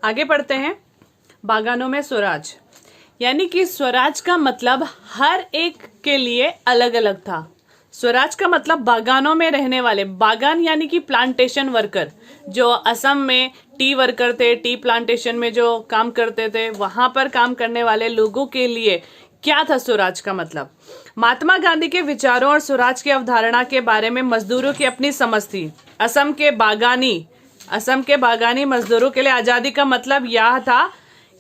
आगे पढ़ते हैं। बागानों में स्वराज, यानी कि स्वराज का मतलब हर एक के लिए अलग अलग था। स्वराज का मतलब बागानों में रहने वाले, बागान यानी कि प्लांटेशन वर्कर, जो असम में टी वर्कर थे, टी प्लांटेशन में जो काम करते थे, वहां पर काम करने वाले लोगों के लिए क्या था स्वराज का मतलब। महात्मा गांधी के विचारों और स्वराज की अवधारणा के बारे में मजदूरों की अपनी समझ थी। असम के बागानी मजदूरों के लिए आजादी का मतलब यह था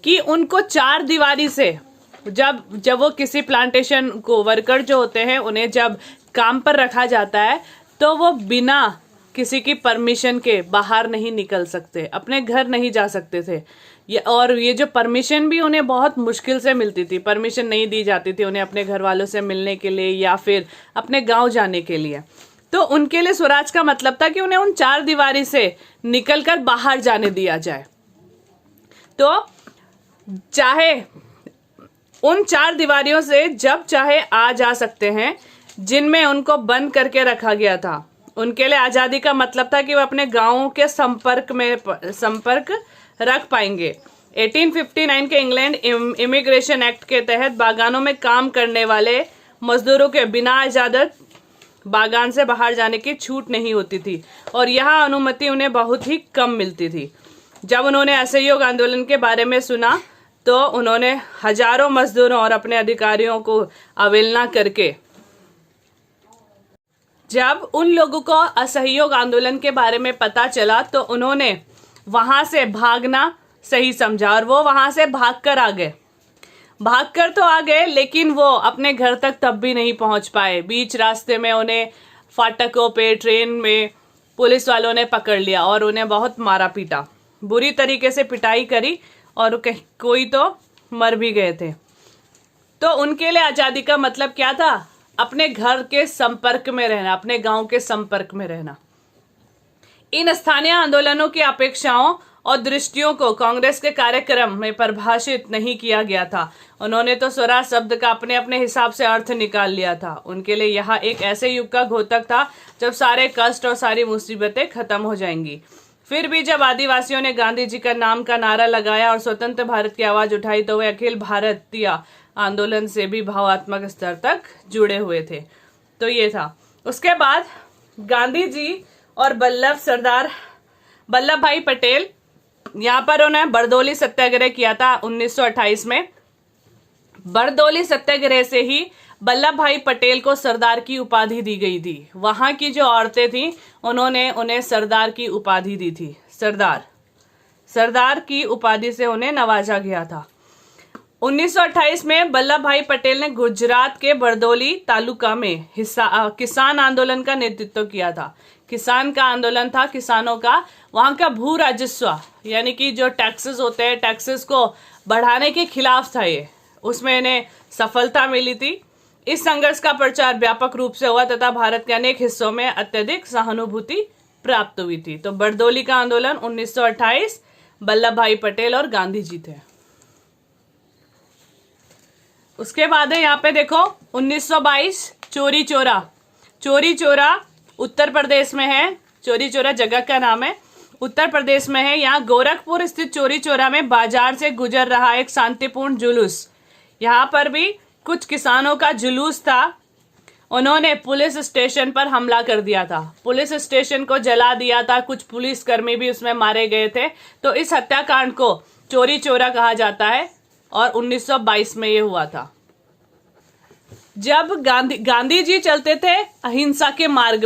कि उनको चार दीवारी से, जब वो किसी प्लांटेशन को वर्कर जो होते हैं उन्हें जब काम पर रखा जाता है तो वो बिना किसी की परमिशन के बाहर नहीं निकल सकते, अपने घर नहीं जा सकते थे। ये जो परमिशन भी उन्हें बहुत मुश्किल से मिलती थी, परमिशन नहीं दी जाती थी उन्हें अपने घर वालों से मिलने के लिए या फिर अपने गांव जाने के लिए। तो उनके लिए स्वराज का मतलब था कि उन्हें उन चार दीवारी से निकलकर बाहर जाने दिया जाए। तो चाहे उन चार दीवारियों से जब चाहे आ जा सकते हैं, जिनमें उनको बंद करके रखा गया था। उनके लिए आजादी का मतलब था कि वो अपने गांवों के संपर्क रख पाएंगे। 1859 के इंग्लैंड इमिग्रेशन एक्ट के तहत बागानों में काम करने वाले मजदूरों के बिना इजाजत बागान से बाहर जाने की छूट नहीं होती थी और यह अनुमति उन्हें बहुत ही कम मिलती थी। जब उन्होंने असहयोग आंदोलन के बारे में सुना तो उन्होंने हजारों मजदूरों और अपने अधिकारियों को अवहेलना करके, जब उन लोगों को असहयोग आंदोलन के बारे में पता चला तो उन्होंने वहां से भागना सही समझा और वो वहां से भागकर तो आ गए, लेकिन वो अपने घर तक तब भी नहीं पहुंच पाए। बीच रास्ते में उन्हें फाटकों पे, ट्रेन में पुलिस वालों ने पकड़ लिया और उन्हें बहुत मारा पीटा, बुरी तरीके से पिटाई करी और कोई तो मर भी गए थे। तो उनके लिए आजादी का मतलब क्या था? अपने घर के संपर्क में रहना, अपने गांव के संपर्क में रहना। इन स्थानीय आंदोलनों की अपेक्षाओं और दृष्टियों को कांग्रेस के कार्यक्रम में परिभाषित नहीं किया गया था। उन्होंने तो स्वराज शब्द का अपने अपने हिसाब से अर्थ निकाल लिया था। उनके लिए यह एक ऐसे युग का घोतक था जब सारे कष्ट और सारी मुसीबतें खत्म हो जाएंगी। फिर भी जब आदिवासियों ने गांधी जी का नाम का नारा लगाया और स्वतंत्र भारत की आवाज उठाई तो वे अखिल भारतीय आंदोलन से भी भावात्मक स्तर तक जुड़े हुए थे। तो ये था। उसके बाद गांधी जी और सरदार वल्लभ भाई पटेल, यहाँ पर उन्होंने बरदौली सत्याग्रह किया था 1928 में। बरदौली सत्याग्रह से ही वल्लभ भाई पटेल को सरदार की उपाधि दी गई थी। वहां की जो औरतें थी उन्होंने उन्हें सरदार की उपाधि दी थी। सरदार की उपाधि से उन्हें नवाजा गया था। 1928 में वल्लभ भाई पटेल ने गुजरात के बरदौली तालुका में किसान आंदोलन का नेतृत्व किया था। किसान का आंदोलन था, किसानों का वहां का भू राजस्व यानी कि जो टैक्सेस होते हैं, टैक्सेस को बढ़ाने के खिलाफ था ये। उसमें इन्हें सफलता मिली थी। इस संघर्ष का प्रचार व्यापक रूप से हुआ तथा भारत के अनेक हिस्सों में अत्यधिक सहानुभूति प्राप्त हुई थी। तो बरदौली का आंदोलन 1928, वल्लभ भाई पटेल और गांधी जी थे। उसके बाद है यहाँ पे देखो 1922 चौरी चौरा उत्तर प्रदेश में है। चौरी चौरा जगह का नाम है, उत्तर प्रदेश में है। यहाँ गोरखपुर स्थित चौरी चौरा में बाजार से गुजर रहा एक शांतिपूर्ण जुलूस, यहाँ पर भी कुछ किसानों का जुलूस था। उन्होंने पुलिस स्टेशन पर हमला कर दिया था, पुलिस स्टेशन को जला दिया था, कुछ पुलिसकर्मी भी उसमें मारे गए थे। तो इस हत्याकांड को चौरी चौरा कहा जाता है और 1922 में ये हुआ था। जब गांधी जी चलते थे अहिंसा के मार्ग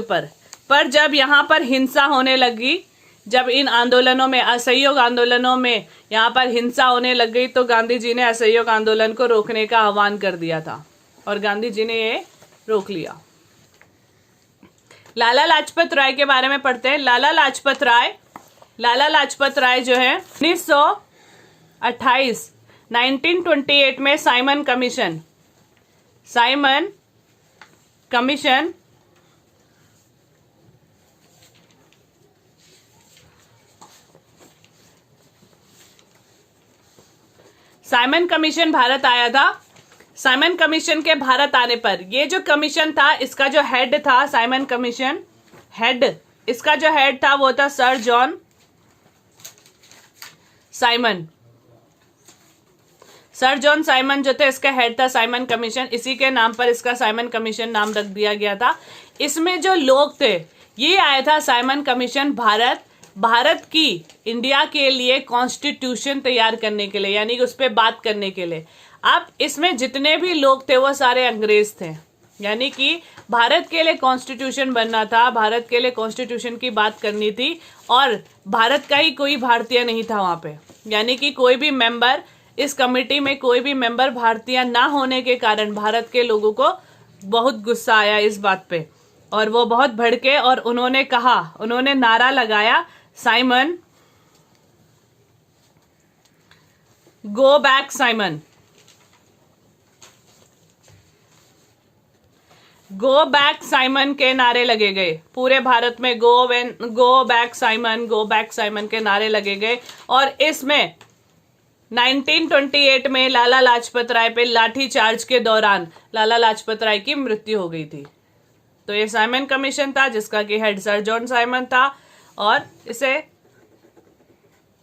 पर जब यहाँ पर हिंसा होने लगी, जब इन आंदोलनों में, असहयोग आंदोलनों में यहाँ पर हिंसा होने लग गई तो गांधी जी ने असहयोग आंदोलन को रोकने का आह्वान कर दिया था और गांधी जी ने ये रोक लिया। लाला लाजपत राय के बारे में पढ़ते हैं। लाला लाजपत राय जो है 1928 में साइमन कमीशन भारत आया था। साइमन कमीशन के भारत आने पर ये जो कमीशन था, इसका जो हेड था, साइमन कमीशन इसका जो हेड था वो था साइमन, सर जॉन साइमन जो थे इसका हेड था साइमन कमीशन, इसी के नाम पर इसका साइमन कमीशन नाम रख दिया गया था। इसमें जो लोग थे ये आया था साइमन कमीशन भारत की इंडिया के लिए कॉन्स्टिट्यूशन तैयार करने के लिए, यानी कि उस पर बात करने के लिए। अब इसमें जितने भी लोग थे वो सारे अंग्रेज थे, यानी कि भारत के लिए कॉन्स्टिट्यूशन बनना था, भारत के लिए कॉन्स्टिट्यूशन की बात करनी थी, और भारत का ही कोई भारतीय नहीं था वहां पे, यानी कि कोई भी मेंबर इस कमेटी में कोई भी मेंबर भारतीय ना होने के कारण भारत के लोगों को बहुत गुस्सा आया इस बात पे, और वो बहुत भड़के और उन्होंने कहा, उन्होंने नारा लगाया, Simon go back Simon, go back Simon के नारे लगे गए पूरे भारत में। Go back Simon, go back Simon के नारे लगे गए। और इसमें 1928 में लाला लाजपत राय पे लाठी चार्ज के दौरान लाला लाजपत राय की मृत्यु हो गई थी। तो ये साइमन कमीशन था जिसका कि हेड सर जॉन साइमन था, और इसे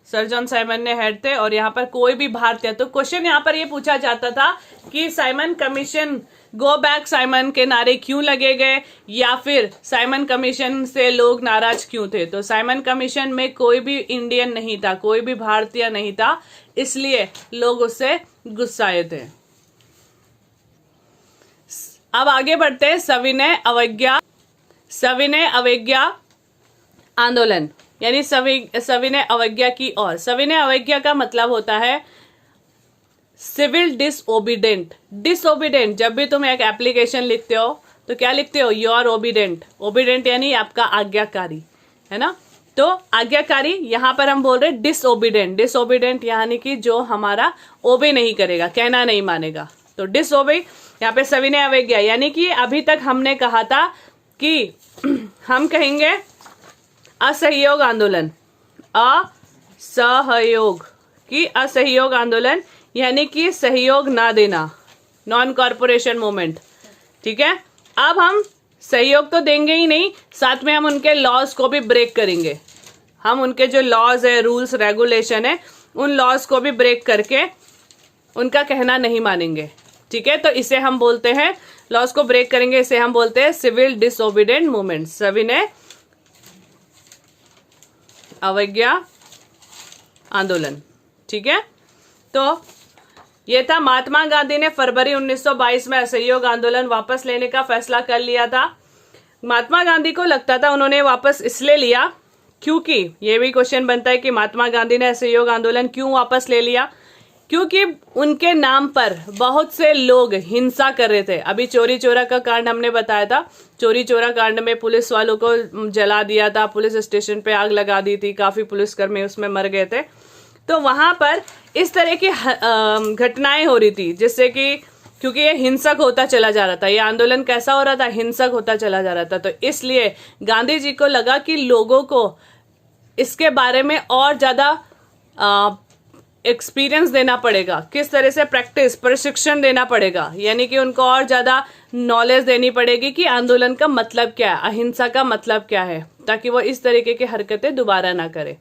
सर जॉन साइमन ने हेड थे। और यहाँ पर कोई भी भारतीय, तो क्वेश्चन यहाँ पर ये पूछा जाता था कि Simon commission go back Simon के नारे क्यों लगे गए, या फिर साइमन कमीशन से लोग नाराज क्यों थे। तो साइमन कमीशन में कोई भी इंडियन नहीं था, कोई भी भारतीय नहीं था, इसलिए लोग उससे गुस्साए थे। अब आगे बढ़ते हैं सविनय अवज्ञा आंदोलन, यानी सविनय अवज्ञा की ओर। सविनय अवज्ञा का मतलब होता है सिविल डिसओबीडेंट। डिसओबीडेंट, जब भी तुम एक एप्लीकेशन लिखते हो तो क्या लिखते हो, यू आर ओबीडेंट। ओबीडेंट यानी आपका आज्ञाकारी, है ना। तो आज्ञाकारी, यहाँ पर हम बोल रहे डिसओबीडेंट। डिसओबीडेंट यानी कि जो हमारा ओबे नहीं करेगा, कहना नहीं मानेगा। तो डिसओबे, यहाँ पे सविनय अवज्ञा, यानी कि अभी तक हमने कहा था कि हम कहेंगे असहयोग आंदोलन, असहयोग की असहयोग आंदोलन, यानी कि सहयोग ना देना, नॉन कॉर्पोरेशन मूवमेंट, ठीक है। अब हम सहयोग तो देंगे ही नहीं, साथ में हम उनके लॉज को भी ब्रेक करेंगे। हम उनके जो लॉज है, रूल्स रेगुलेशन है, उन लॉज को भी ब्रेक करके उनका कहना नहीं मानेंगे, ठीक है। तो इसे हम बोलते हैं, लॉज को ब्रेक करेंगे, इसे हम बोलते हैं सिविल डिसओबीडेंट मूवमेंट, सविनय अवज्ञा आंदोलन, ठीक है। तो ये था, महात्मा गांधी ने फरवरी 1922 में असहयोग आंदोलन वापस लेने का फैसला कर लिया था। महात्मा गांधी को लगता था उन्होंने वापस इसलिए लिया क्योंकि, ये भी क्वेश्चन बनता है कि महात्मा गांधी ने असहयोग आंदोलन क्यों वापस ले लिया, क्योंकि उनके नाम पर बहुत से लोग हिंसा कर रहे थे। अभी चोरी चोरा का कांड हमने बताया था, चोरी चोरा कांड में पुलिस वालों को जला दिया था, पुलिस स्टेशन पे आग लगा दी थी, काफी पुलिसकर्मी उसमें मर गए थे। तो वहां पर इस तरह की घटनाएं हो रही थी, जिससे कि, क्योंकि ये हिंसक होता चला जा रहा था, ये आंदोलन कैसा हो रहा था, हिंसक होता चला जा रहा था। तो इसलिए गांधी जी को लगा कि लोगों को इसके बारे में और ज्यादा एक्सपीरियंस देना पड़ेगा, किस तरह से प्रशिक्षण देना पड़ेगा, यानी कि उनको और ज्यादा नॉलेज देनी पड़ेगी कि आंदोलन का मतलब क्या है, अहिंसा का मतलब क्या है, ताकि वो इस तरीके की हरकतें दोबारा ना करे।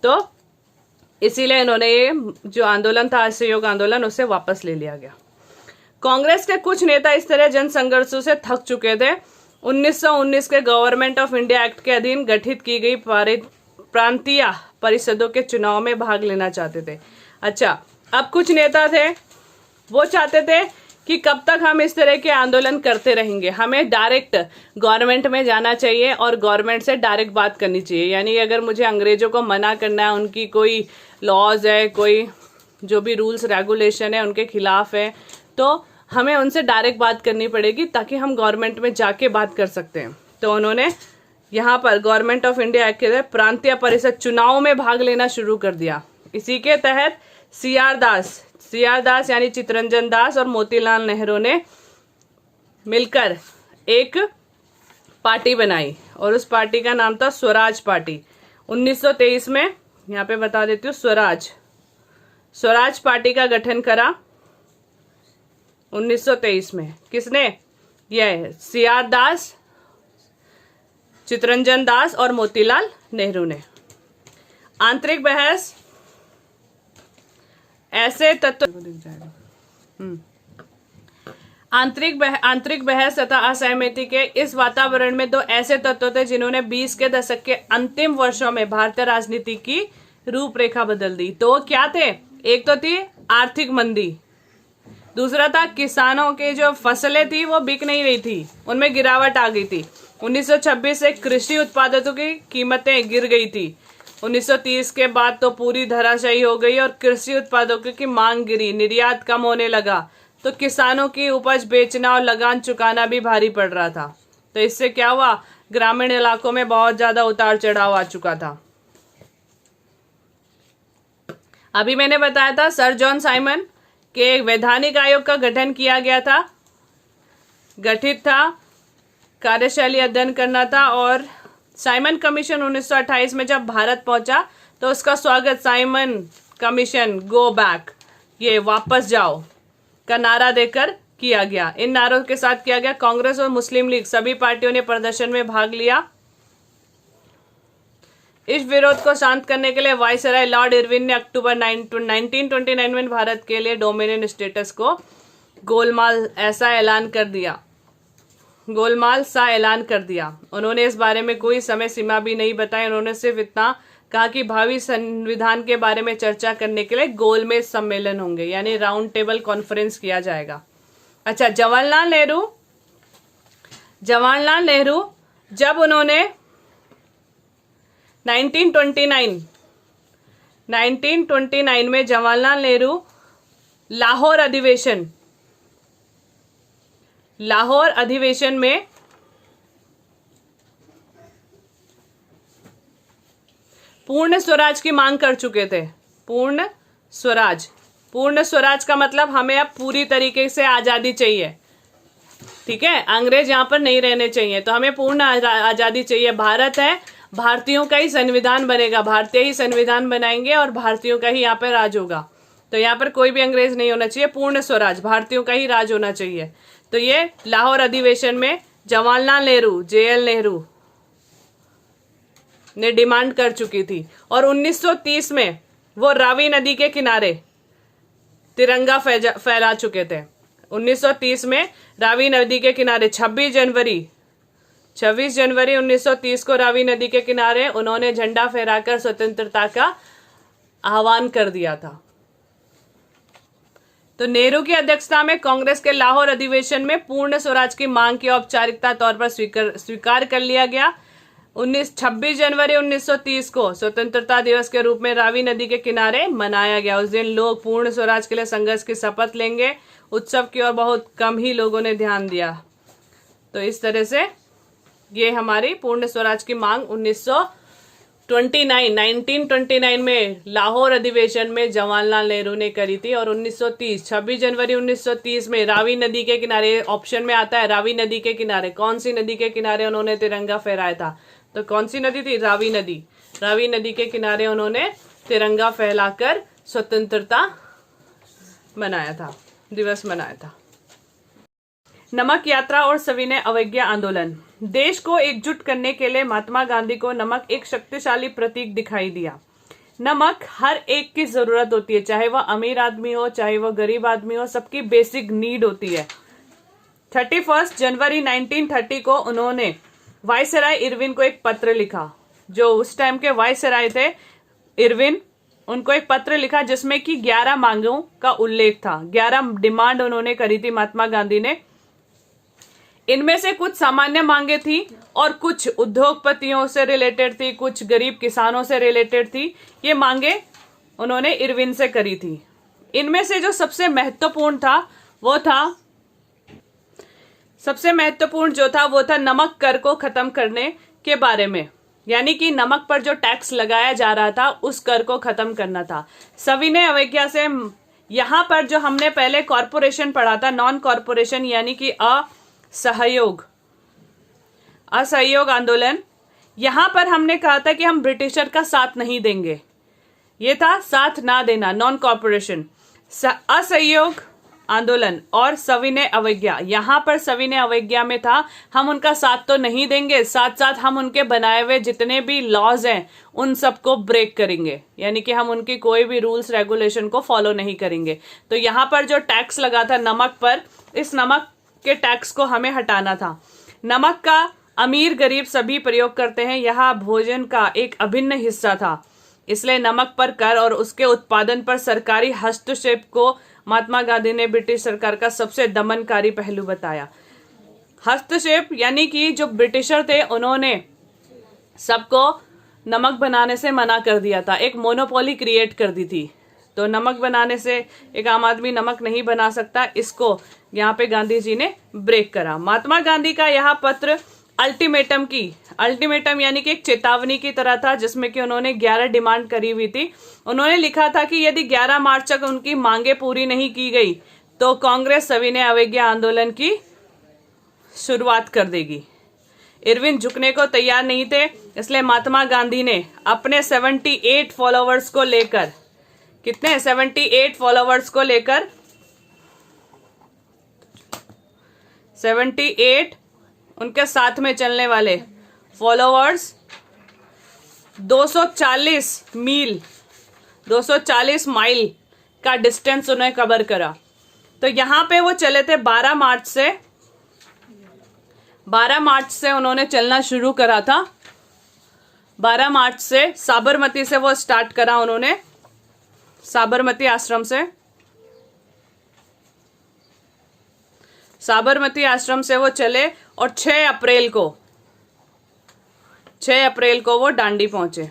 तो इसीलिए इन्होंने ये जो आंदोलन था, असहयोग आंदोलन, उसे वापस ले लिया गया। कांग्रेस के कुछ नेता इस तरह जन संघर्षों से थक चुके थे। 1919 के गवर्नमेंट ऑफ इंडिया एक्ट के अधीन गठित की गई प्रांतीय परिषदों के चुनाव में भाग लेना चाहते थे। अच्छा, अब कुछ नेता थे वो चाहते थे कि कब तक हम इस तरह के आंदोलन करते रहेंगे, हमें डायरेक्ट गवर्नमेंट में जाना चाहिए और गवर्नमेंट से डायरेक्ट बात करनी चाहिए। यानी अगर मुझे अंग्रेजों को मना करना है, उनकी कोई लॉज है, कोई जो भी रूल्स रेगुलेशन है उनके खिलाफ है, तो हमें उनसे डायरेक्ट बात करनी पड़ेगी ताकि हम गवर्नमेंट में जाके बात कर सकते हैं। तो उन्होंने यहाँ पर गवर्नमेंट ऑफ इंडिया एक्ट के तहत प्रांतीय परिषद चुनाव में भाग लेना शुरू कर दिया। इसी के तहत सी आर दास यानी चित्तरंजन दास और मोतीलाल नेहरू ने मिलकर एक पार्टी बनाई और उस पार्टी का नाम था स्वराज पार्टी। 1923 में, यहाँ पे बता देती हूँ, स्वराज पार्टी का गठन करा 1923 में। किसने? यह सी आर दास, चित्तरंजन दास और मोतीलाल नेहरू ने। आंतरिक बहस ऐसे तत्व आंतरिक बहस तथा असहमति के इस वातावरण में दो ऐसे तत्व थे जिन्होंने 20 के दशक के अंतिम वर्षों में भारतीय राजनीति की रूपरेखा बदल दी। तो वो क्या थे? एक तो थी आर्थिक मंदी, दूसरा था किसानों के जो फसलें थी वो बिक नहीं रही थी, उनमें गिरावट आ गई थी। 1926 से कृषि उत्पादों की कीमतें गिर गई थी। 1930 के बाद तो पूरी धराशायी हो गई और कृषि उत्पादों की मांग गिरी, निर्यात कम होने लगा, तो किसानों की उपज बेचना और लगान चुकाना भी भारी पड़ रहा था। तो इससे क्या हुआ? ग्रामीण इलाकों में बहुत ज्यादा उतार चढ़ाव आ चुका था। अभी मैंने बताया था सर जॉन साइमन के एक वैधानिक आयोग का गठन किया गया था, गठित था, कार्यशैली अध्ययन करना था। और साइमन कमीशन 1928 में जब भारत पहुंचा तो उसका स्वागत साइमन कमीशन गो बैक, ये वापस जाओ का नारा देकर किया गया। इन नारों के साथ किया गया। कांग्रेस और मुस्लिम लीग सभी पार्टियों ने प्रदर्शन में भाग लिया। इस विरोध को शांत करने के लिए वायसराय लॉर्ड इरविन ने अक्टूबर 1929 में भारत के लिए डोमिनियन स्टेटस को गोलमाल सा ऐलान कर दिया। उन्होंने इस बारे में कोई समय सीमा भी नहीं बताई। उन्होंने सिर्फ इतना कहा कि भावी संविधान के बारे में चर्चा करने के लिए गोलमेज सम्मेलन होंगे, यानी राउंड टेबल कॉन्फ्रेंस किया जाएगा। अच्छा, जवाहरलाल नेहरू जब उन्होंने 1929 में जवाहरलाल नेहरू लाहौर अधिवेशन में पूर्ण स्वराज की मांग कर चुके थे। पूर्ण स्वराज का मतलब हमें अब पूरी तरीके से आजादी चाहिए, ठीक है, अंग्रेज यहाँ पर नहीं रहने चाहिए, तो हमें पूर्ण आजादी चाहिए। भारत है, भारतीयों का ही संविधान बनेगा, भारतीय ही संविधान बनाएंगे और भारतीयों का ही यहाँ पर राज होगा। तो यहाँ पर कोई भी अंग्रेज नहीं होना चाहिए, पूर्ण स्वराज, भारतीयों का ही राज होना चाहिए। तो ये लाहौर अधिवेशन में जवाहरलाल नेहरू, JL नेहरू ने डिमांड कर चुकी थी। और 1930 में वो रावी नदी के किनारे तिरंगा फहरा चुके थे। 1930 में रावी नदी के किनारे 26 जनवरी 1930 को रावी नदी के किनारे उन्होंने झंडा फहराकर स्वतंत्रता का आह्वान कर दिया था। तो नेहरू की अध्यक्षता में कांग्रेस के लाहौर अधिवेशन में पूर्ण स्वराज की मांग की औपचारिकता तौर पर स्वीकार कर लिया गया। 26 जनवरी 1930 को स्वतंत्रता दिवस के रूप में रावी नदी के किनारे मनाया गया। उस दिन लोग पूर्ण स्वराज के लिए संघर्ष की शपथ लेंगे। उत्सव की ओर बहुत कम ही लोगों ने ध्यान दिया। तो इस तरह से ये हमारी पूर्ण स्वराज की मांग 1929 में लाहौर अधिवेशन में जवाहरलाल नेहरू ने करी थी। और 26 जनवरी 1930 में रावी नदी के किनारे, ऑप्शन में आता है रावी नदी के किनारे, कौन सी नदी के किनारे उन्होंने तिरंगा फहराया था? तो कौन सी नदी थी? रावी नदी के किनारे उन्होंने तिरंगा फहराकर स्वतंत्रता दिवस मनाया था। नमक यात्रा और सविनय अवज्ञा आंदोलन। देश को एकजुट करने के लिए महात्मा गांधी को नमक एक शक्तिशाली प्रतीक दिखाई दिया। नमक हर एक की जरूरत होती है, चाहे वह अमीर आदमी हो, चाहे वह गरीब आदमी हो, सबकी बेसिक नीड होती है। 31 जनवरी 1930 को उन्होंने वायसराय इरविन को एक पत्र लिखा। जो उस टाइम के वायसराय थे इरविन, उनको एक पत्र लिखा जिसमें कि 11 मांगों का उल्लेख था। 11 डिमांड उन्होंने करी थी महात्मा गांधी ने। इनमें से कुछ सामान्य मांगे थी और कुछ उद्योगपतियों से रिलेटेड थी, कुछ गरीब किसानों से रिलेटेड थी। ये मांगे उन्होंने इरविन से करी थी। इनमें से जो सबसे महत्वपूर्ण था वो था नमक कर को खत्म करने के बारे में, यानी कि नमक पर जो टैक्स लगाया जा रहा था उस कर को खत्म करना था। सविनय अवज्ञा से यहाँ पर जो हमने पहले कॉरपोरेशन पढ़ा था, नॉन कॉरपोरेशन यानी कि असहयोग आंदोलन, यहां पर हमने कहा था कि हम ब्रिटिशर का साथ नहीं देंगे। ये था साथ ना देना, नॉन कॉरपोरेशन। असहयोग आंदोलन और सविनय अवज्ञा। यहाँ पर सविनय अवज्ञा में था हम उनका साथ तो नहीं देंगे, साथ साथ हम उनके बनाए हुए जितने भी लॉज हैं उन सबको ब्रेक करेंगे, यानी कि हम उनकी कोई भी रूल्स रेगुलेशन को फॉलो नहीं करेंगे। तो यहाँ पर जो टैक्स लगा था नमक पर, इस नमक के टैक्स को हमें हटाना था। नमक का अमीर गरीब सभी प्रयोग करते हैं, यह भोजन का एक अभिन्न हिस्सा था, इसलिए नमक पर कर और उसके उत्पादन पर सरकारी हस्तक्षेप को महात्मा गांधी ने ब्रिटिश सरकार का सबसे दमनकारी पहलू बताया। हस्तक्षेप यानी कि जो ब्रिटिशर थे उन्होंने सबको नमक बनाने से मना कर दिया था, एक मोनोपोली क्रिएट कर दी थी। तो नमक बनाने से एक आम आदमी नमक नहीं बना सकता, इसको यहाँ पे गांधी जी ने ब्रेक करा। महात्मा गांधी का यह पत्र अल्टीमेटम यानी कि एक चेतावनी की तरह था, जिसमें कि उन्होंने 11 डिमांड करी हुई थी। उन्होंने लिखा था कि यदि 11 मार्च तक उनकी मांगे पूरी नहीं की गई तो कांग्रेस सविनय अवज्ञा आंदोलन की शुरुआत कर देगी। इरविन झुकने को तैयार नहीं थे, इसलिए महात्मा गांधी ने अपने 78 फॉलोवर्स को लेकर, कितने 78 फॉलोवर्स को लेकर 78 उनके साथ में चलने वाले फॉलोवर्स 240 माइल का डिस्टेंस उन्हें कवर करा। तो यहां पे वो चले थे 12 मार्च से उन्होंने चलना शुरू करा था। 12 मार्च से साबरमती से वो स्टार्ट करा उन्होंने, साबरमती आश्रम से वो चले और 6 अप्रैल को वो दांडी पहुंचे।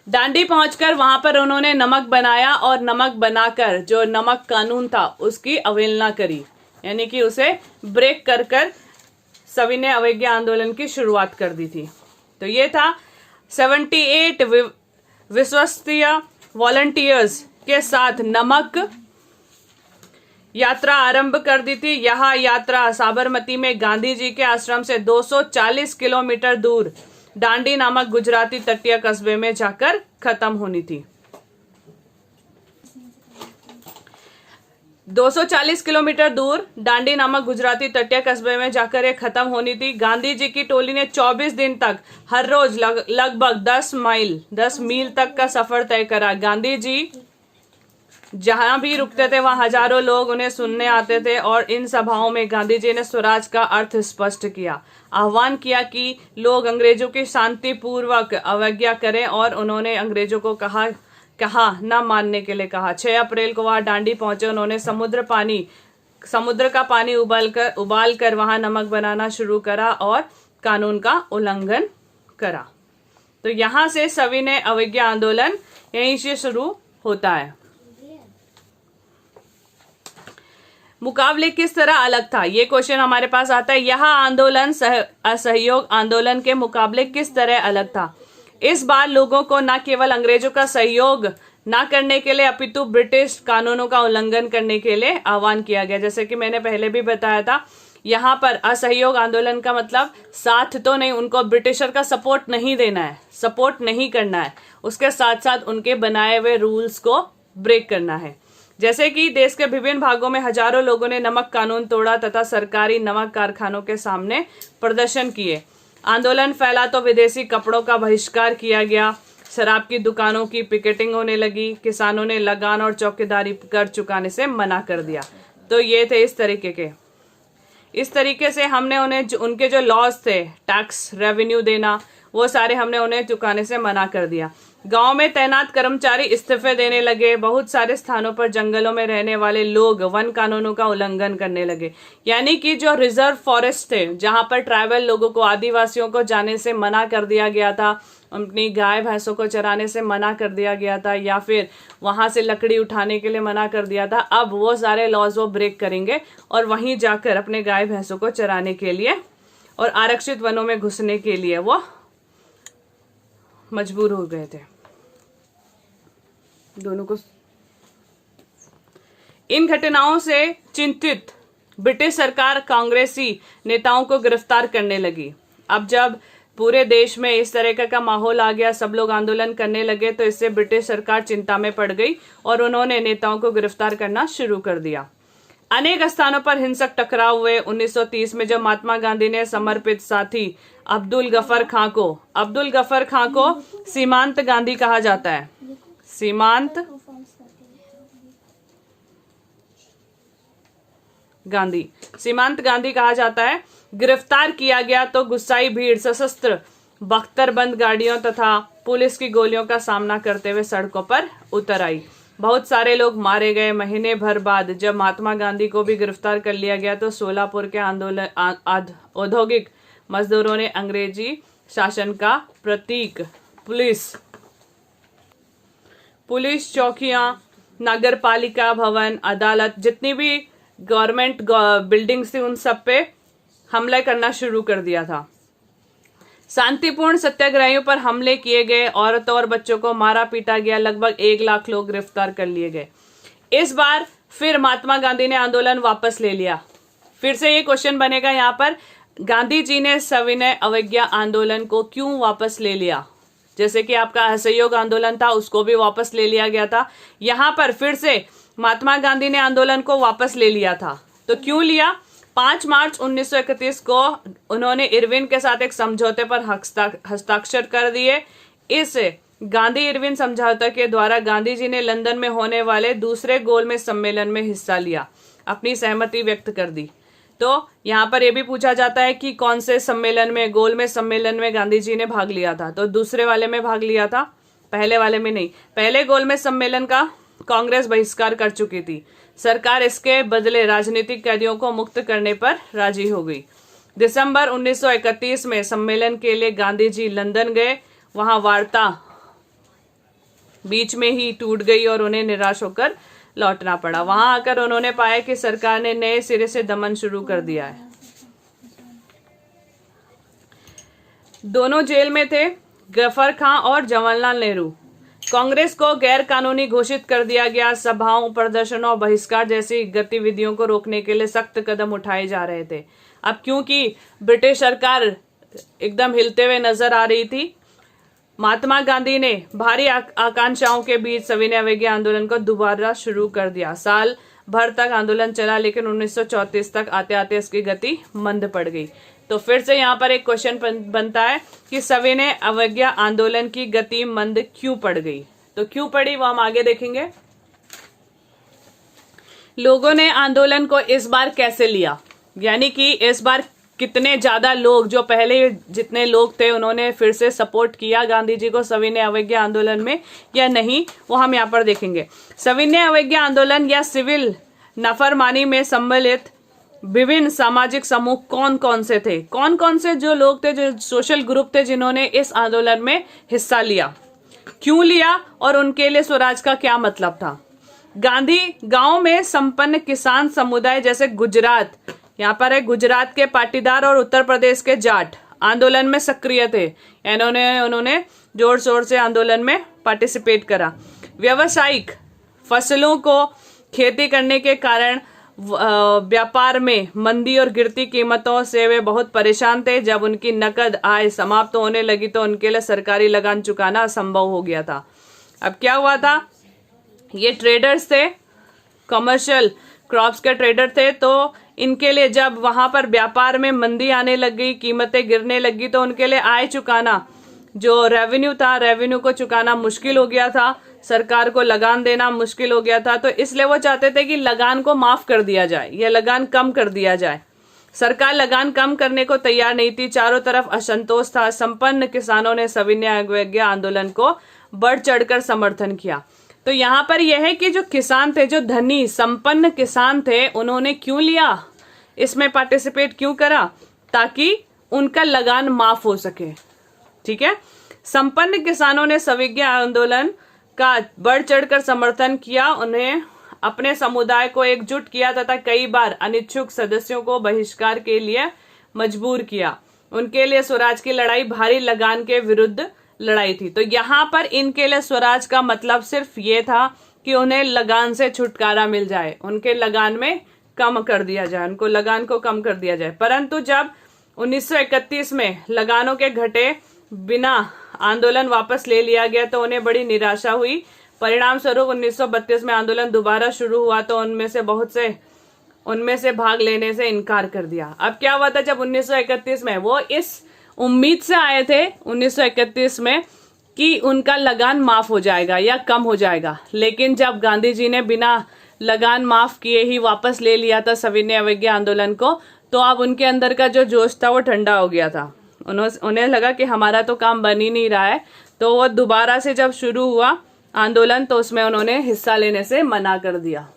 दांडी पहुंचकर वहां पर उन्होंने नमक बनाया और नमक बनाकर जो नमक कानून था उसकी अवहेलना करी, यानी कि उसे ब्रेक कर सविनय अवज्ञा आंदोलन की शुरुआत कर दी थी। तो ये था 78 विश्वस्तरीय वॉलंटियर्स के साथ नमक यात्रा आरंभ कर दी थी। यह यात्रा साबरमती में गांधी जी के आश्रम से 240 किलोमीटर दूर दांडी नामक गुजराती तटीय कस्बे में जाकर खत्म होनी थी। 240 किलोमीटर दूर दांडी नामक गुजराती तटीय कस्बे में जाकर ये खत्म होनी थी। गांधी जी की टोली ने 24 दिन तक हर रोज लगभग 10 मील तक का सफर तय करा। गांधी जी जहां भी रुकते थे वहां हजारों लोग उन्हें सुनने आते थे और इन सभाओं में गांधी जी ने स्वराज का अर्थ स्पष्ट किया, आह्वान किया कि लोग अंग्रेजों की शांतिपूर्वक अवज्ञा करें और उन्होंने अंग्रेजों को कहा न मानने के लिए कहा। 6 अप्रैल को वहां दांडी पहुंचे। उन्होंने समुद्र का पानी उबाल कर वहां नमक बनाना शुरू करा और कानून का उल्लंघन करा। तो यहां से सविनय अवज्ञा आंदोलन यहीं से शुरू होता है। मुकाबले किस तरह अलग था, ये क्वेश्चन हमारे पास आता है। यह आंदोलन असहयोग आंदोलन के मुकाबले किस तरह अलग था। इस बार लोगों को न केवल अंग्रेजों का सहयोग न करने के लिए अपितु ब्रिटिश कानूनों का उल्लंघन करने के लिए आह्वान किया गया। जैसे कि मैंने पहले भी बताया था, यहाँ पर असहयोग आंदोलन का मतलब साथ तो नहीं, उनको ब्रिटिशर का सपोर्ट नहीं देना है, सपोर्ट नहीं करना है, उसके साथ साथ उनके बनाए हुए रूल्स को ब्रेक करना है। जैसे कि देश के विभिन्न भागों में हजारों लोगों ने नमक कानून तोड़ा तथा सरकारी नमक कारखानों के सामने प्रदर्शन किए। आंदोलन फैला तो विदेशी कपड़ों का बहिष्कार किया गया, शराब की दुकानों की पिकेटिंग होने लगी, किसानों ने लगान और चौकीदारी कर चुकाने से मना कर दिया। तो ये थे इस तरीके से हमने उन्हें उनके जो लॉज थे, टैक्स रेवेन्यू देना, वो सारे हमने उन्हें चुकाने से मना कर दिया। गांव में तैनात कर्मचारी इस्तीफे देने लगे। बहुत सारे स्थानों पर जंगलों में रहने वाले लोग वन कानूनों का उल्लंघन करने लगे, यानी कि जो रिजर्व फॉरेस्ट थे, जहां पर ट्राइबल लोगों को, आदिवासियों को जाने से मना कर दिया गया था, अपनी गाय भैंसों को चराने से मना कर दिया गया था, या फिर वहां से लकड़ी उठाने के लिए मना कर दिया था। अब वो सारे लॉज वो ब्रेक करेंगे और वहीं जाकर अपने गाय भैंसों को चराने के लिए और आरक्षित वनों में घुसने के लिए वो मजबूर हो गए थे। दोनों को इन घटनाओं से चिंतित ब्रिटिश सरकार कांग्रेसी नेताओं को गिरफ्तार करने लगी। अब जब पूरे देश में इस तरह का माहौल आ गया, सब लोग आंदोलन करने लगे, तो इससे ब्रिटिश सरकार चिंता में पड़ गई और उन्होंने नेताओं को गिरफ्तार करना शुरू कर दिया। अनेक स्थानों पर हिंसक टकराव हुए। 1930 में जब महात्मा गांधी ने समर्पित साथी अब्दुल गफर खां को सीमांत गांधी कहा जाता है, सीमांत गांधी कहा जाता है, गिरफ्तार किया गया तो गुस्साई भीड़ सशस्त्र बख्तरबंद गाड़ियों तथा पुलिस की गोलियों का सामना करते हुए सड़कों पर उतर आई। बहुत सारे लोग मारे गए। महीने भर बाद जब महात्मा गांधी को भी गिरफ्तार कर लिया गया तो सोलापुर के औद्योगिक मजदूरों ने अंग्रेजी शासन का प्रतीक पुलिस चौकियां, नगर पालिका भवन, अदालत, जितनी भी गवर्नमेंट बिल्डिंग्स थी उन सब पे हमला करना शुरू कर दिया था। शांतिपूर्ण सत्याग्रहियों पर हमले किए गए, औरतों और बच्चों को मारा पीटा गया, लगभग 1 लाख लोग गिरफ्तार कर लिए गए। इस बार फिर महात्मा गांधी ने आंदोलन वापस ले लिया। फिर से ये क्वेश्चन बनेगा यहाँ पर, गांधी जी ने सविनय अवज्ञा आंदोलन को क्यों वापस ले लिया? जैसे कि आपका असहयोग आंदोलन था उसको भी वापस ले लिया गया था, यहाँ पर फिर से महात्मा गांधी ने आंदोलन को वापस ले लिया था। तो क्यों लिया? 5 मार्च 1931 को उन्होंने इरविन के साथ एक समझौते पर हस्ताक्षर कर दिए। इस गांधी इरविन समझौते के द्वारा गांधी जी ने लंदन में होने वाले दूसरे गोलमेज सम्मेलन में हिस्सा लिया, अपनी सहमति व्यक्त कर दी। तो यहाँ पर यह भी पूछा जाता है कि कौन से सम्मेलन में, गोलमेज सम्मेलन में गांधी जी ने भाग लिया था? तो दूसरे वाले में भाग लिया था, पहले वाले में नहीं। पहले गोलमेज सम्मेलन का कांग्रेस बहिष्कार कर चुकी थी। सरकार इसके बदले राजनीतिक कैदियों को मुक्त करने पर राजी हो गई। दिसंबर 1931 में सम्मेलन के लिए गांधी जी लंदन गए। वहां वार्ता बीच में ही टूट गई और उन्हें निराश होकर लौटना पड़ा। वहां आकर उन्होंने पाया कि सरकार ने नए सिरे से दमन शुरू कर दिया है। दोनों जेल में थे, गफर खां और जवाहरलाल नेहरू। कांग्रेस को गैर कानूनी घोषित कर दिया गया। सभाओं, प्रदर्शनों और बहिष्कार जैसी गतिविधियों को रोकने के लिए सख्त कदम उठाए जा रहे थे। अब क्योंकि ब्रिटिश सरकार एकदम हिलते हुए नजर आ रही थी, महात्मा गांधी ने भारी आकांक्षाओं के बीच सविनय अवज्ञा आंदोलन को दोबारा शुरू कर दिया। साल भर तक आंदोलन चला, लेकिन 1934 तक आते आते इसकी गति मंद पड़ गई। तो फिर से यहाँ पर एक क्वेश्चन बनता है कि सविनय अवज्ञा आंदोलन की गति मंद क्यों पड़ गई? तो क्यों पड़ी वो हम आगे देखेंगे। लोगों ने आंदोलन को इस बार कैसे लिया, यानी कि इस बार कितने ज्यादा लोग, जो पहले जितने लोग थे उन्होंने फिर से सपोर्ट किया गांधी जी को सविनय अवज्ञा आंदोलन में या नहीं, वो हम यहाँ पर देखेंगे। सविनय अवज्ञा आंदोलन या सिविल नाफरमानी में सम्मिलित विभिन्न सामाजिक समूह कौन कौन से थे? कौन कौन से जो लोग थे, जो सोशल ग्रुप थे जिन्होंने इस आंदोलन में हिस्सा लिया, क्यों लिया और उनके लिए स्वराज का क्या मतलब था? गांधी गांव में संपन्न किसान समुदाय जैसे गुजरात, यहाँ पर है गुजरात के पाटीदार और उत्तर प्रदेश के जाट आंदोलन में सक्रिय थे। उन्होंने जोर शोर से आंदोलन में पार्टिसिपेट करा। व्यावसायिक फसलों को खेती करने के कारण व्यापार में मंदी और गिरती कीमतों से वे बहुत परेशान थे। जब उनकी नकद आय समाप्त होने लगी तो उनके लिए सरकारी लगान चुकाना असंभव हो गया था। अब क्या हुआ था, ये ट्रेडर्स थे, कमर्शियल क्रॉप्स के ट्रेडर थे, तो इनके लिए जब वहां पर व्यापार में मंदी आने लगी, कीमतें गिरने लगी, तो उनके लिए आय चुकाना, जो रेवेन्यू था, रेवेन्यू को चुकाना मुश्किल हो गया था, सरकार को लगान देना मुश्किल हो गया था। तो इसलिए वो चाहते थे कि लगान को माफ कर दिया जाए या लगान कम कर दिया जाए। सरकार लगान कम करने को तैयार नहीं थी, चारों तरफ असंतोष था। संपन्न किसानों ने सविनय अवज्ञा आंदोलन को बढ़ चढ़कर समर्थन किया। तो यहाँ पर यह है कि जो किसान थे, जो धनी संपन्न किसान थे, उन्होंने क्यों लिया, इसमें पार्टिसिपेट क्यों करा? ताकि उनका लगान माफ हो सके। ठीक है, संपन्न किसानों ने सविनय आंदोलन का बढ़ चढ़कर समर्थन किया, उन्हें अपने समुदाय को एकजुट किया तथा कई बार अनिच्छुक सदस्यों को बहिष्कार के लिए मजबूर किया। उनके लिए स्वराज की लड़ाई भारी लगान के विरुद्ध लड़ाई थी। तो यहाँ पर इनके लिए स्वराज का मतलब सिर्फ ये था कि उन्हें लगान से छुटकारा मिल जाए, उनके लगान में कम कर दिया जाए, उनको लगान को कम कर दिया जाए। परंतु जब 1931 में लगानों के घटे बिना आंदोलन वापस ले लिया गया तो उन्हें बड़ी निराशा हुई। परिणाम स्वरूप 1932 में आंदोलन दोबारा शुरू हुआ तो उनमें से भाग लेने से इनकार कर दिया। अब क्या हुआ था, जब 1931 में वो इस उम्मीद से आए थे 1931 में कि उनका लगान माफ हो जाएगा या कम हो जाएगा, लेकिन जब गांधी जी ने बिना लगान माफ किए ही वापस ले लिया था सविनय अवज्ञा आंदोलन को, तो अब उनके अंदर का जो जोश था वो ठंडा हो गया था। उन्हें लगा कि हमारा तो काम बन ही नहीं रहा है, तो वो दोबारा से जब शुरू हुआ आंदोलन तो उसमें उन्होंने हिस्सा लेने से मना कर दिया।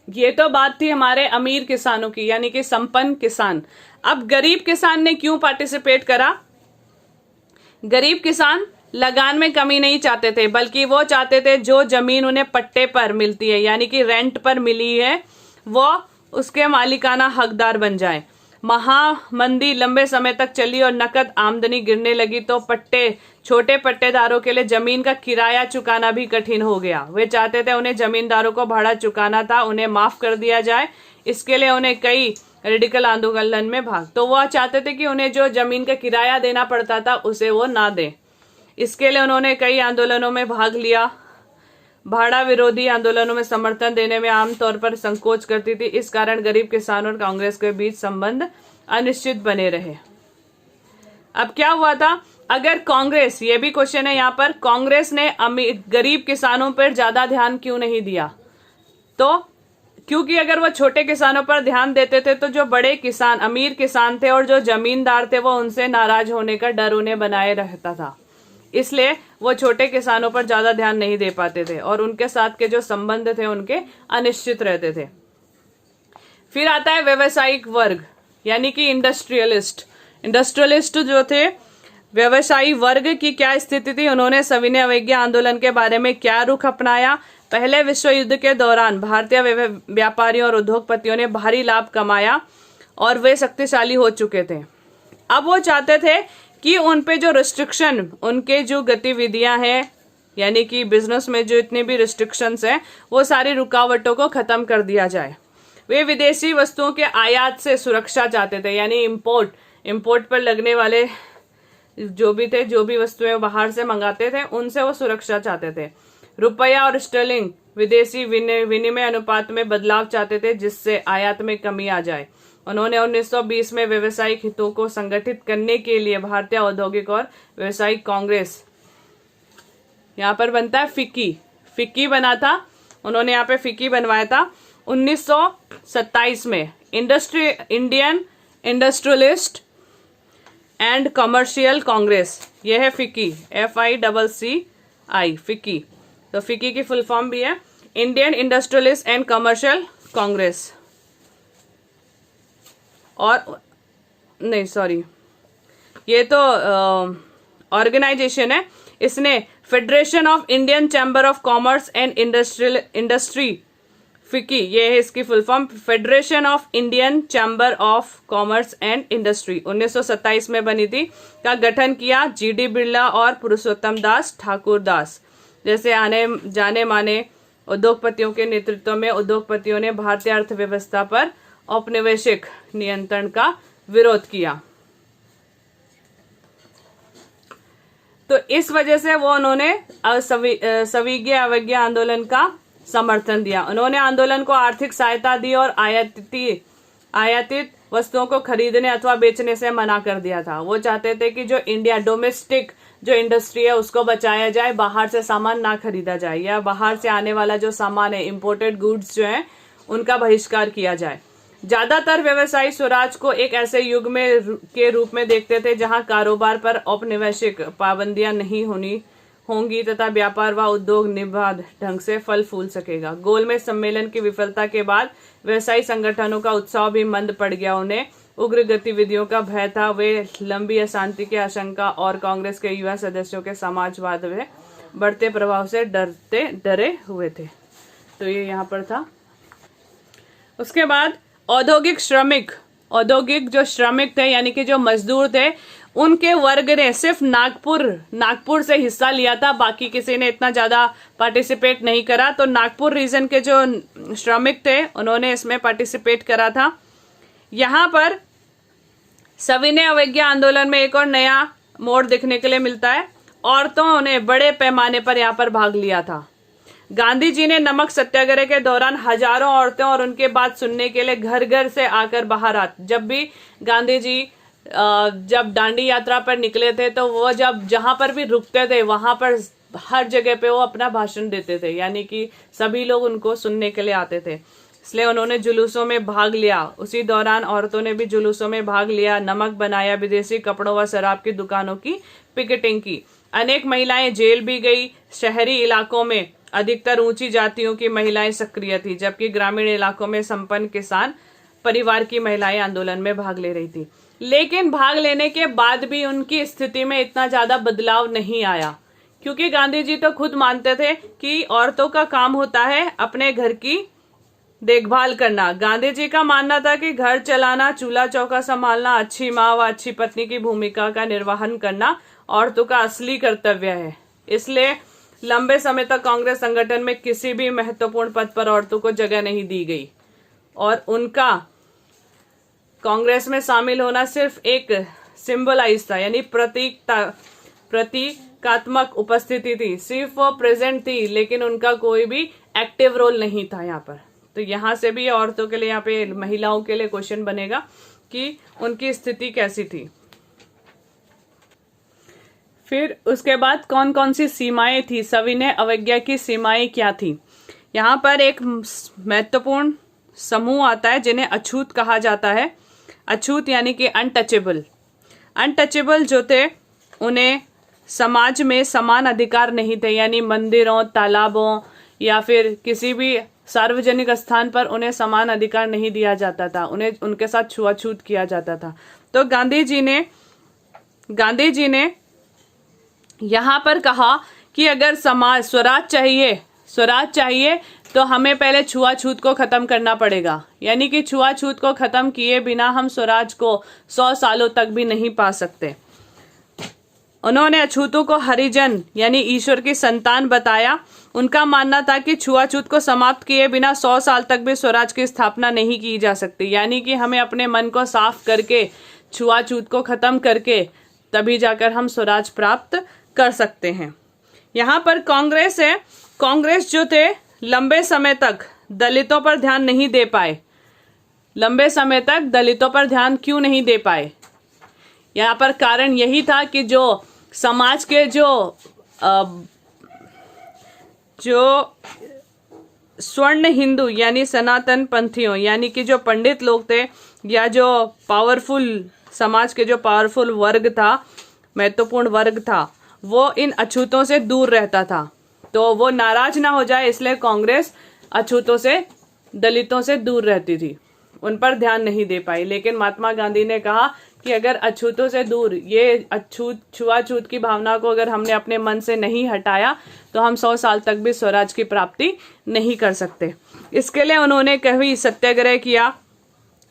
ये तो बात थी हमारे अमीर किसानों की, यानी कि संपन्न किसान। अब गरीब किसान ने क्यों पार्टिसिपेट करा? गरीब किसान लगान में कमी नहीं चाहते थे, बल्कि वो चाहते थे जो जमीन उन्हें पट्टे पर मिलती है यानी कि रेंट पर मिली है वो उसके मालिकाना हकदार बन जाए। महामंदी लंबे समय तक चली और नकद आमदनी गिरने लगी तो छोटे पट्टेदारों के लिए जमीन का किराया चुकाना भी कठिन हो गया। वे चाहते थे उन्हें जमींदारों को भाड़ा चुकाना था, उन्हें माफ कर दिया जाए। इसके लिए उन्हें कई रेडिकल आंदोलन में तो वो चाहते थे कि उन्हें जो जमीन का किराया देना पड़ता था उसे वो ना दें। इसके लिए उन्होंने कई आंदोलनों में भाग लिया। भाड़ा विरोधी आंदोलनों में समर्थन देने में आमतौर पर संकोच करती थी। इस कारण गरीब किसान और कांग्रेस के बीच संबंध अनिश्चित बने रहे। अब क्या हुआ था, अगर कांग्रेस, ये भी क्वेश्चन है यहाँ पर, कांग्रेस ने गरीब किसानों पर ज्यादा ध्यान क्यों नहीं दिया? तो क्योंकि अगर वो छोटे किसानों पर ध्यान देते थे तो जो बड़े किसान, अमीर किसान थे और जो जमींदार थे वो उनसे नाराज होने का डर उन्हें बनाए रहता था। इसलिए वो छोटे किसानों पर ज्यादा ध्यान नहीं दे पाते थे और उनके साथ के जो संबंध थे उनके अनिश्चित रहते थे। फिर आता है व्यवसायिक वर्ग यानी कि इंडस्ट्रियलिस्ट जो थे, व्यवसायी वर्ग की क्या स्थिति थी? उन्होंने सविनय अवज्ञा आंदोलन के बारे में क्या रुख अपनाया? पहले विश्व युद्ध के दौरान भारतीय व्यापारियों और उद्योगपतियों ने भारी लाभ कमाया और वे शक्तिशाली हो चुके थे। अब वो चाहते थे कि उन पे जो रिस्ट्रिक्शन, उनके जो गतिविधियां हैं यानी कि बिजनेस में जो इतनी भी रिस्ट्रिक्शंस हैं वो सारी रुकावटों को खत्म कर दिया जाए। वे विदेशी वस्तुओं के आयात से सुरक्षा चाहते थे, यानी इंपोर्ट पर लगने वाले जो भी वस्तुएं बाहर से मंगाते थे उनसे वो सुरक्षा चाहते थे। रुपया और स्टर्लिंग विदेशी विनिमय अनुपात में बदलाव चाहते थे जिससे आयात में कमी आ जाए। उन्होंने 1920 में व्यवसायिक हितों को संगठित करने के लिए भारतीय औद्योगिक और व्यवसायिक कांग्रेस, यहाँ पर बनता है फिक्की बना था। उन्होंने यहाँ पे फिक्की बनवाया था 1927 में। Indian industrialist and commercial Congress, यह है फिक्की, FICCI, फिक्की। तो फिक्की की फुल फॉर्म भी है Indian industrialist and commercial Congress. और नहीं सॉरी, ये तो ऑर्गेनाइजेशन है। इसने federation of Indian chamber of commerce and industry, FICCI, ये है इसकी full form, federation of Indian chamber of commerce and industry. 1927 में बनी थी। का गठन किया GD बिरला और पुरुषोत्तम दास ठाकुर दास जैसे जाने माने उद्योगपतियों के नेतृत्व में। उद्योगपतियों ने भारतीय अर्थव्यवस्था पर औपनिवेशिक नियंत्रण का विरोध किया, तो इस वजह से वो उन्होंने सविनय अवज्ञा आंदोलन का समर्थन दिया। उन्होंने आंदोलन को आर्थिक सहायता दी और आयातित वस्तुओं को खरीदने अथवा बेचने से मना कर दिया था। वो चाहते थे कि जो डोमेस्टिक जो इंडस्ट्री है उसको बचाया जाए, बाहर से सामान ना खरीदा जाए, या बाहर से आने वाला जो सामान है, इंपोर्टेड गुड्स जो है, उनका बहिष्कार किया जाए। ज्यादातर व्यवसायी स्वराज को एक ऐसे युग के रूप में देखते थे जहां कारोबार पर औपनिवेशिक पाबंदियां नहीं होंगी तथा व्यापार व उद्योग निर्बाध ढंग से फल फूल सकेगा। गोलमेज सम्मेलन की विफलता के बाद व्यवसायी संगठनों का उत्साह भी मंद पड़ गया। उन्हें उग्र गतिविधियों का भय था। वे लंबी अशांति की आशंका और कांग्रेस के युवा सदस्यों के समाजवाद में बढ़ते प्रभाव से डरे हुए थे। तो ये यहाँ पर था। उसके बाद औद्योगिक जो श्रमिक थे यानी कि जो मजदूर थे, उनके वर्ग ने सिर्फ नागपुर से हिस्सा लिया था, बाकी किसी ने इतना ज्यादा पार्टिसिपेट नहीं करा। तो नागपुर रीजन के जो श्रमिक थे उन्होंने इसमें पार्टिसिपेट करा था। यहाँ पर सविनय अवज्ञा आंदोलन में एक और नया मोड़ देखने के लिए मिलता है। औरतों ने बड़े पैमाने पर यहाँ पर भाग लिया था। गांधी जी ने नमक सत्याग्रह के दौरान हजारों औरतें और उनके बात सुनने के लिए घर घर से आकर बाहर आती। जब भी गांधी जी जब दांडी यात्रा पर निकले थे तो वो जब जहां पर भी रुकते थे वहां पर हर जगह पे वो अपना भाषण देते थे, यानी कि सभी लोग उनको सुनने के लिए आते थे। इसलिए उन्होंने जुलूसों में भाग लिया। उसी दौरान औरतों ने भी जुलूसों में भाग लिया, नमक बनाया, विदेशी कपड़ों व शराब की दुकानों की पिकेटिंग की। अनेक महिलाएं जेल भी गई। शहरी इलाकों में अधिकतर ऊंची जातियों की महिलाएं सक्रिय थी, जबकि ग्रामीण इलाकों में संपन्न किसान परिवार की महिलाएं आंदोलन में भाग ले रही थी। लेकिन भाग लेने के बाद भी उनकी स्थिति में इतना ज्यादा बदलाव नहीं आया, क्योंकि गांधी जी तो खुद मानते थे कि औरतों का काम होता है अपने घर की देखभाल करना। गांधी जी का मानना था कि घर चलाना, चूल्हा चौका संभालना, अच्छी माँ व अच्छी पत्नी की भूमिका का निर्वहन करना औरतों का असली कर्तव्य है। इसलिए लंबे समय तक कांग्रेस संगठन में किसी भी महत्वपूर्ण पद पर औरतों को जगह नहीं दी गई और उनका कांग्रेस में शामिल होना सिर्फ एक सिंबलाइज था, यानी प्रतीकात्मक उपस्थिति थी, सिर्फ वो प्रेजेंट थी, लेकिन उनका कोई भी एक्टिव रोल नहीं था यहाँ पर। तो यहाँ से भी औरतों के लिए, यहाँ पे महिलाओं के लिए क्वेश्चन बनेगा कि उनकी स्थिति कैसी थी। फिर उसके बाद कौन कौन सी सीमाएं थी, सविनय अवज्ञा की सीमाएं क्या थी। यहाँ पर एक महत्वपूर्ण समूह आता है जिन्हें अछूत कहा जाता है। अछूत यानी कि अनटचेबल। अनटचेबल जो थे उन्हें समाज में समान अधिकार नहीं थे, यानी मंदिरों, तालाबों या फिर किसी भी सार्वजनिक स्थान पर उन्हें समान अधिकार नहीं दिया जाता था, उन्हें उनके साथ छुआछूत किया जाता था। तो गांधी जी ने यहाँ पर कहा कि अगर समाज स्वराज चाहिए तो हमें पहले छुआछूत को खत्म करना पड़ेगा, यानी कि छुआछूत को खत्म किए बिना हम स्वराज को 100 सालों तक भी नहीं पा सकते। उन्होंने अछूतों को हरिजन यानी ईश्वर की संतान बताया। उनका मानना था कि छुआछूत को समाप्त किए बिना 100 साल तक भी स्वराज की स्थापना नहीं की जा सकती, यानी कि हमें अपने मन को साफ करके, छुआछूत को खत्म करके तभी जाकर हम स्वराज प्राप्त कर सकते हैं। यहाँ पर कांग्रेस है। कांग्रेस जो थे लंबे समय तक दलितों पर ध्यान नहीं दे पाए। लंबे समय तक दलितों पर ध्यान क्यों नहीं दे पाए? यहाँ पर कारण यही था कि जो समाज के जो स्वर्ण हिंदू यानी सनातन पंथियों, यानी कि जो पंडित लोग थे या जो पावरफुल समाज के जो पावरफुल वर्ग था, महत्वपूर्ण वर्ग था, वो इन अछूतों से दूर रहता था। तो वो नाराज ना हो जाए इसलिए कांग्रेस अछूतों से, दलितों से दूर रहती थी, उन पर ध्यान नहीं दे पाई। लेकिन महात्मा गांधी ने कहा कि अगर अछूतों से दूर, ये छुआछूत की भावना को अगर हमने अपने मन से नहीं हटाया तो हम 100 साल तक भी स्वराज की प्राप्ति नहीं कर सकते। इसके लिए उन्होंने कभी सत्याग्रह किया,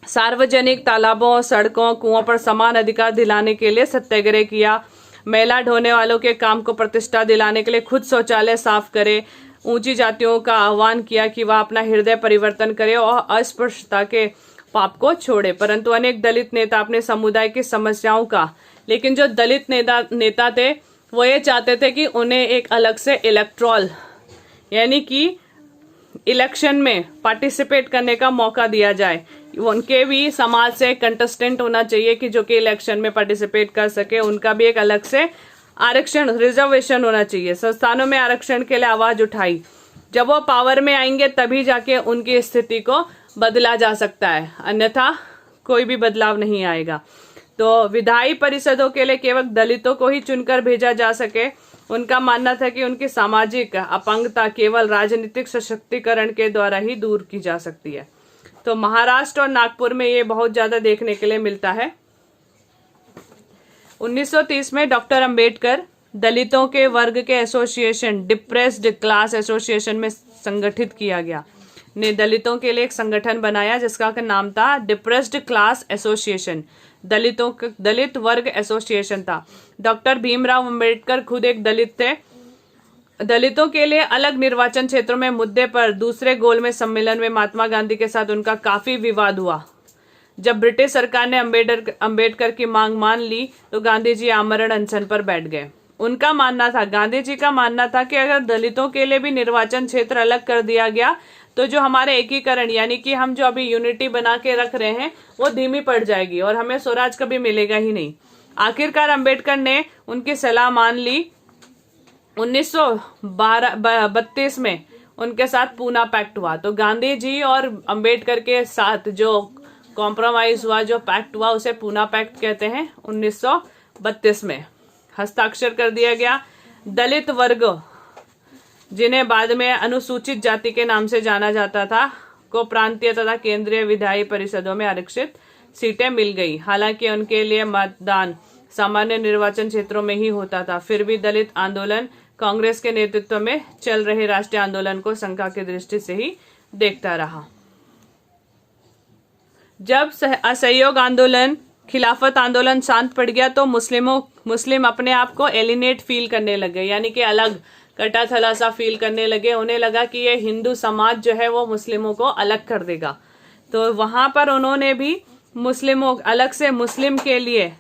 सार्वजनिक तालाबों, सड़कों, कुओं पर समान अधिकार दिलाने के लिए सत्याग्रह किया, मैला ढोने वालों के काम को प्रतिष्ठा दिलाने के लिए खुद शौचालय साफ करे, ऊंची जातियों का आह्वान किया कि वह अपना हृदय परिवर्तन करे और अस्पृश्यता के पाप को छोड़े। परंतु अनेक दलित नेता अपने समुदाय की समस्याओं का, लेकिन जो दलित नेता थे वो ये चाहते थे कि उन्हें एक अलग से इलेक्टोरल यानी कि इलेक्शन में पार्टिसिपेट करने का मौका दिया जाए। उनके भी समाज से कंटेस्टेंट होना चाहिए कि जो कि इलेक्शन में पार्टिसिपेट कर सके। उनका भी एक अलग से आरक्षण, रिजर्वेशन होना चाहिए। संस्थानों में आरक्षण के लिए आवाज उठाई। जब वो पावर में आएंगे तभी जाके उनकी स्थिति को बदला जा सकता है, अन्यथा कोई भी बदलाव नहीं आएगा। तो विधायी परिषदों के लिए केवल दलितों को ही चुनकर भेजा जा सके। उनका मानना था कि उनकी सामाजिक अपंगता केवल राजनीतिक सशक्तिकरण के द्वारा ही दूर की जा सकती है। तो महाराष्ट्र और नागपुर में ये बहुत ज्यादा देखने के लिए मिलता है। 1930 में डॉक्टर अंबेडकर दलितों के वर्ग के एसोसिएशन, डिप्रेस्ड क्लास एसोसिएशन में संगठित किया गया। ने दलितों के लिए एक संगठन बनाया जिसका नाम था डिप्रेस्ड क्लास एसोसिएशन, दलित वर्ग एसोसिएशन था। डॉक्टर भीमराव अंबेडकर खुद एक दलित थे। दलितों के लिए अलग निर्वाचन क्षेत्रों में मुद्दे पर दूसरे गोलमेज सम्मेलन में महात्मा गांधी के साथ उनका काफी विवाद हुआ। जब ब्रिटिश सरकार ने अंबेडकर की मांग मान ली तो गांधी जी आमरण अनशन पर बैठ गए। उनका मानना था, गांधी जी का मानना था कि अगर दलितों के लिए भी निर्वाचन क्षेत्र अलग कर दिया गया तो जो हमारे एकीकरण यानी कि हम जो अभी यूनिटी बना के रख रहे हैं वो धीमी पड़ जाएगी और हमें स्वराज कभी मिलेगा ही नहीं। आखिरकार अंबेडकर ने उनकी सलाह मान ली। 1932 में उनके साथ पूना पैक्ट हुआ। तो गांधी जी और अंबेडकर के साथ जो कॉम्प्रोमाइज हुआ, जो पैक्ट हुआ, उसे पूना पैक्ट कहते हैं। 1932 में हस्ताक्षर कर दिया गया। दलित वर्ग, जिन्हें बाद में अनुसूचित जाति के नाम से जाना जाता था, को प्रांतीय तथा केंद्रीय विधायी परिषदों में आरक्षित सीटें मिल गई। हालांकि उनके लिए मतदान सामान्य निर्वाचन क्षेत्रों में ही होता था। फिर भी दलित आंदोलन कांग्रेस के नेतृत्व में चल रहे राष्ट्रीय आंदोलन को शंका की दृष्टि से ही देखता रहा। जब असहयोग आंदोलन, खिलाफत आंदोलन शांत पड़ गया तो मुस्लिम अपने आप को एलिनेट फील करने लगे, यानी कि अलग, कटा थला सा फील करने लगे। उन्हें लगा कि ये हिंदू समाज जो है वो मुस्लिमों को अलग कर देगा। तो वहां पर उन्होंने भी मुस्लिमों, अलग से मुस्लिम के लिए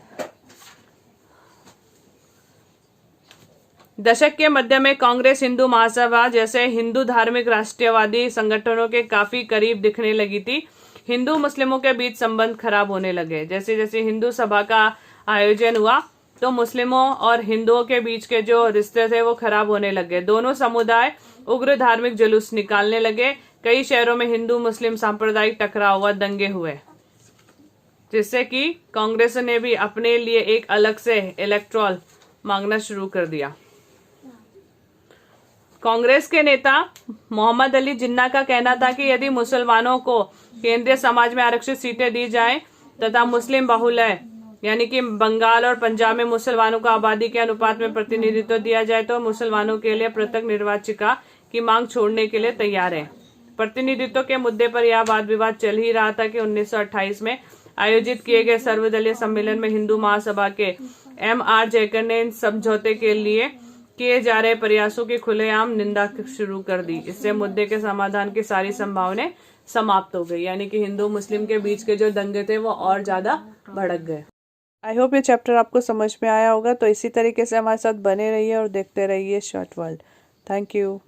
दशक के मध्य में कांग्रेस, हिंदू महासभा जैसे हिंदू धार्मिक राष्ट्रवादी संगठनों के काफी करीब दिखने लगी थी। हिंदू मुस्लिमों के बीच संबंध खराब होने लगे। जैसे जैसे हिंदू सभा का आयोजन हुआ तो मुस्लिमों और हिंदुओं के बीच के जो रिश्ते थे वो खराब होने लगे। दोनों समुदाय उग्र धार्मिक जुलूस निकालने लगे। कई शहरों में हिंदू मुस्लिम सांप्रदायिक टकराव हुआ, दंगे हुए, जिससे कि कांग्रेस ने भी अपने लिए एक अलग से इलेक्टोरल मांगना शुरू कर दिया। कांग्रेस के नेता मोहम्मद अली जिन्ना का कहना था कि यदि मुसलमानों को केंद्रीय समाज में आरक्षित सीटें दी जाएं तथा मुस्लिम बहुलय यानी कि बंगाल और पंजाब में मुसलमानों को आबादी के अनुपात में प्रतिनिधित्व दिया जाए तो मुसलमानों के लिए पृथक निर्वाचिका की मांग छोड़ने के लिए तैयार है। प्रतिनिधित्व के मुद्दे पर यह वाद विवाद चल ही रहा था कि 1928 में आयोजित किए गए सर्वदलीय सम्मेलन में हिंदू महासभा के M.R. जयकर ने इन समझौते के लिए किए जा रहे प्रयासों की खुलेआम निंदा शुरू कर दी। इससे मुद्दे के समाधान की सारी संभावनाएं समाप्त हो गई, यानी कि हिंदू मुस्लिम के बीच के जो दंगे थे वो और ज्यादा भड़क गए। आई होप ये चैप्टर आपको समझ में आया होगा। तो इसी तरीके से हमारे साथ बने रहिए और देखते रहिए शॉर्ट वर्ल्ड। Thank you.